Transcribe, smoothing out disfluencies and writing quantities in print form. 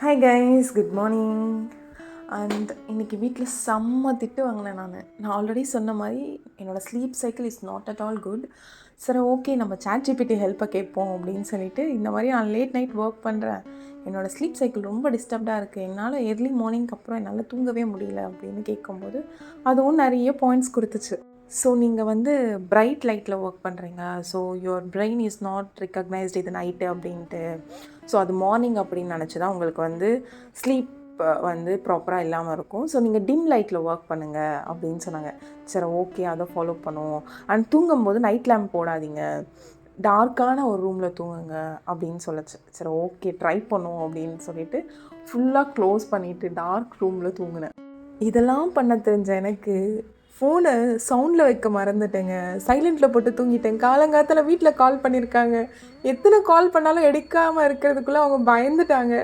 Hi guys, good morning. And இன்றைக்கி வீட்டில் செம்ம திட்டு வாங்கினேன். நான் ஆல்ரெடி சொன்ன மாதிரி என்னோடய sleep cycle is not at all good. சரி, ஓகே, நம்ம ChatGPT ஹெல்ப்பை கேட்போம் அப்படின்னு சொல்லிட்டு இந்த மாதிரி நான் லேட் நைட் ஒர்க் பண்ணுறேன். என்னோடய ஸ்லீப் சைக்கிள் ரொம்ப டிஸ்டர்ப்டாக இருக்குது, என்னால் எர்லி மார்னிங்க்கு அப்புறம் என்னால் தூங்கவே முடியல அப்படின்னு கேட்கும்போது அதுவும் நிறைய பாயிண்ட்ஸ் கொடுத்துச்சு. ஸோ நீங்கள் பிரைட் லைட்டில் ஒர்க் பண்ணுறீங்க, so your brain is not recognised இது நைட்டு அப்படின்ட்டு. ஸோ அது மார்னிங் அப்படின்னு நினச்சி தான் உங்களுக்கு ஸ்லீப் ப்ராப்பராக இல்லாமல் இருக்கும். ஸோ நீங்கள் டிம் லைட்டில் ஒர்க் பண்ணுங்கள் அப்படின்னு சொன்னாங்க. சரி, ஓகே, அதை ஃபாலோ பண்ணுவோம். அண்ட் தூங்கும்போது நைட் லேம்ப் போடாதீங்க, டார்க்கான ஒரு ரூமில் தூங்குங்க அப்படின்னு சொல்லிச்சு. சரி, ஓகே, ட்ரை பண்ணுவோம் அப்படின்னு சொல்லிட்டு ஃபுல்லாக க்ளோஸ் பண்ணிவிட்டு டார்க் ரூமில் தூங்கினேன். இதெல்லாம் பண்ண தெரிஞ்ச எனக்கு ஃபோனை சவுண்டில் வைக்க மறந்துட்டேங்க. சைலண்ட்டில் போட்டு தூங்கிட்டேன். காலங்காலத்தில் வீட்டில் கால் பண்ணியிருக்காங்க. எத்தனை கால் பண்ணாலும் எடுக்காமல் இருக்கிறதுக்குள்ளே அவங்க பயந்துட்டாங்க.